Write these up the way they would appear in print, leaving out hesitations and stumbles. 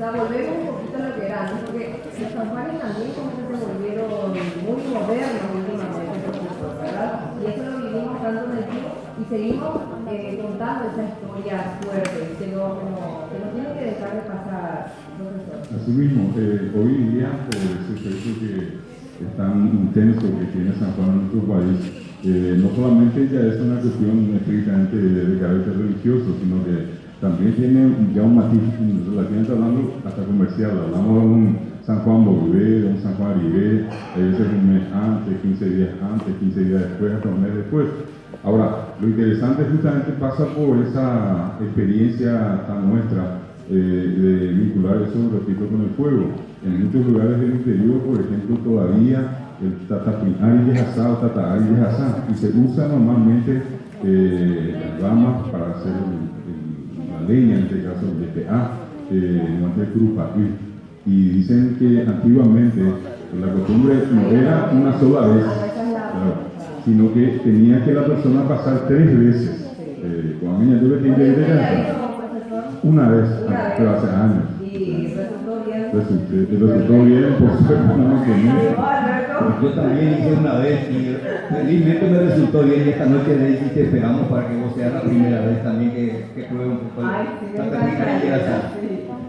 sea, volvemos un poquito a lo que era antes, porque los San Juanes también como que se volvieron muy modernos últimamente, profesor, ¿verdad? Y eso lo vivimos tanto en el tiempo y seguimos contando esa historia fuerte, que no tiene que dejar de pasar, profesor. Así mismo, hoy día, por ese efecto que es tan intenso que tiene San Juan en nuestro país, no solamente ya es una cuestión estrictamente de carácter religioso, sino que también tiene ya un matiz relativamente hablando hasta comercial. Hablamos de un San Juan Bolivé, de un San Juan Aribé, a veces un mes antes, 15 días antes, 15 días después, hasta un mes después. Ahora, lo interesante justamente pasa por esa experiencia tan nuestra de vincular eso, repito, con el fuego. En muchos lugares del interior, por ejemplo, todavía el tatapinari es asado, tataari es asado, y se usa normalmente las ramas para hacer la leña, en este caso el DPA, no el grupa. Y dicen que antiguamente la costumbre no era una sola vez, claro, sino que tenía que la persona pasar 3 veces. Cuando niña tuve que ir una vez, pero hace años. Y resultó bien. Resultó bien, por suerte, no que yo también hice una vez y felizmente me resultó bien, y esta noche le dije te esperamos para que vos seas la primera vez también que pruebe un poco la técnica.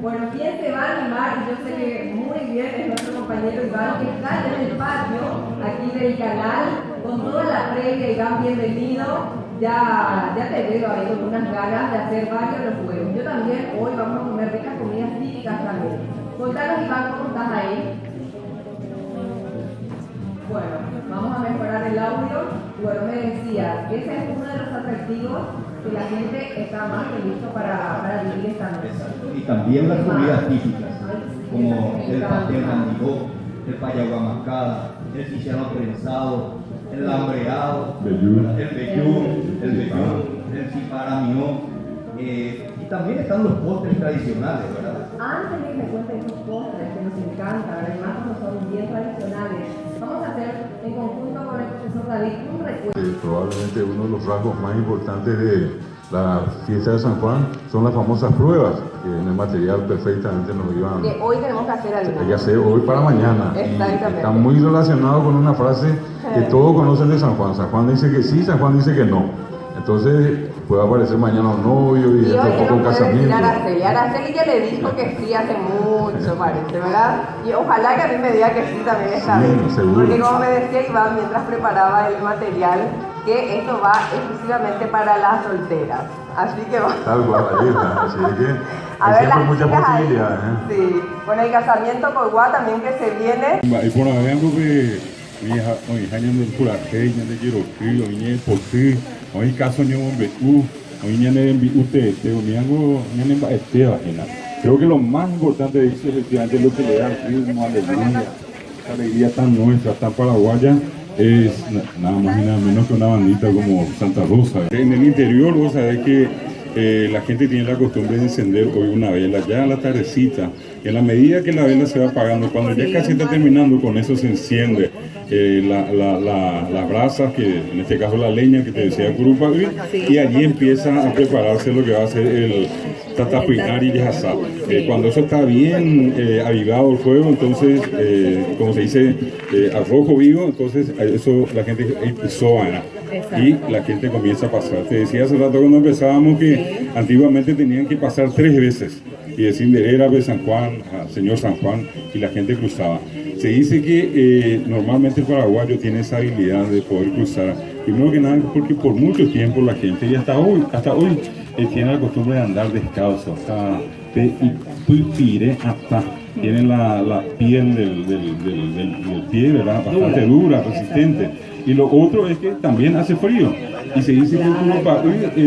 Bueno, ¿quién se va a animar? Yo sé que muy bien es nuestro compañero Iván, que está en el patio aquí del canal, con toda la previa. Iván, bienvenido. Ya te veo ahí con unas ganas de hacer varios los juegos. Yo también, hoy vamos a comer ricas comidas típicas también. Contanos, Iván, ¿cómo estás ahí? Bueno, vamos a mejorar el audio. Bueno, me decía, ese es uno de los atractivos que la gente está más que listo para vivir esta noche. Y también las comidas típicas, como el pastel mandibó, el payagua mascada, el chicharrón prensado, el hambreado, el vellún, el ciparamió, y también están los postres tradicionales, ¿verdad? Antes de que me cuenten esos postres que nos encantan, además como son bien tradicionales, vamos a hacer en conjunto con el profesor David un recuerdo. Probablemente uno de los rasgos más importantes de la fiesta de San Juan son las famosas pruebas, que en el material perfectamente nos iban. Que hoy tenemos que hacer algo. Hay que hacer hoy para mañana. Exactamente. Está muy relacionado con una frase que todos conocen de San Juan. San Juan dice que sí, San Juan dice que no. Entonces puede aparecer mañana un novio y dentro de poco un casamiento. Araceli ya le dijo que sí hace mucho, parece, ¿verdad? Y ojalá que a mí me diga que sí también esta vez. Seguro. Porque como me decía Iván mientras preparaba el material, que esto va exclusivamente para las solteras. Así que va. Tal cual, ahí está. Así que a ver, siempre muchas posibilidades. Sí. Bueno, el casamiento con Guá también que se viene. Y por ejemplo que mi hija de Curajeña, de Yeroquí, hoy por ti, hoy caso ni un becu, hoy ni en usted, ni algo, ni en Esteban. Creo que lo más importante es efectivamente lo que le da ritmo, alegría, esa alegría tan nuestra, tan paraguaya. Es nada más y nada menos que una bandita como Santa Rosa. En el interior vos sabés que la gente tiene la costumbre de encender hoy una vela ya a la tardecita. En la medida que la vela se va apagando, cuando ya casi está terminando, con eso se enciende las brasas, que en este caso la leña que te decía Curupa, y allí empieza a prepararse lo que va a ser el tatapinari y asado. Cuando eso está bien avivado el fuego, entonces, como se dice, al rojo vivo, entonces eso la gente soana y la gente comienza a pasar. Te decía hace rato cuando empezábamos que antiguamente tenían que pasar 3 veces y decir de era de San Juan a señor San Juan, y la gente cruzaba. Se dice que normalmente el paraguayo tiene esa habilidad de poder cruzar, primero que nada porque por mucho tiempo la gente, y hasta hoy tiene la costumbre de andar descalzo, hasta tienen la piel del pie, ¿verdad? Bastante dura, resistente. Y lo otro es que también hace frío, y se dice que el Curupa es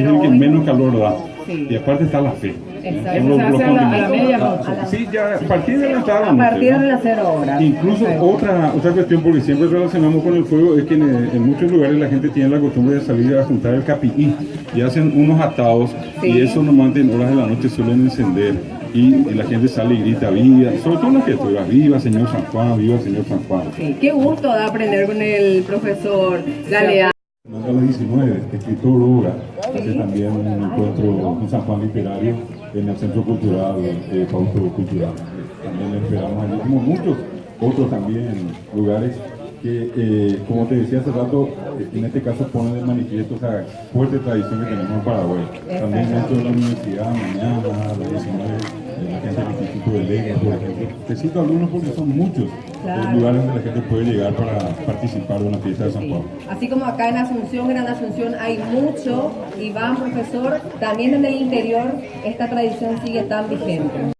el que menos calor da. Y aparte está la fe. Exacto. Se hace a la medianoche. Sí, ya a partir de la tarde. A partir de las 0 horas. Incluso otra cuestión, porque siempre relacionamos con el fuego, es que en muchos lugares la gente tiene la costumbre de salir a juntar el capií y hacen unos atados, y eso normalmente en horas de la noche suelen encender. Y la gente sale y grita viva, sobre todo en las criaturas, viva señor San Juan, viva señor San Juan. Sí, qué gusto da aprender con el profesor Galeano. A las 19, escritor Lora, hace también un encuentro con San Juan literario, en el Centro Cultural, Fausto Cultural. También esperamos allí, como muchos otros también lugares que, como te decía hace rato, en este caso pone de manifiesto esa fuerte tradición que tenemos en Paraguay. También dentro de la universidad, mañana a las 19, la gente del Instituto de Leyes, por ejemplo. Te cito algunos porque son muchos lugares donde la gente puede llegar para participar de una fiesta de San Pablo. Así como acá en Asunción, Gran Asunción, hay mucho, Iván, profesor, también en el interior esta tradición sigue tan vigente.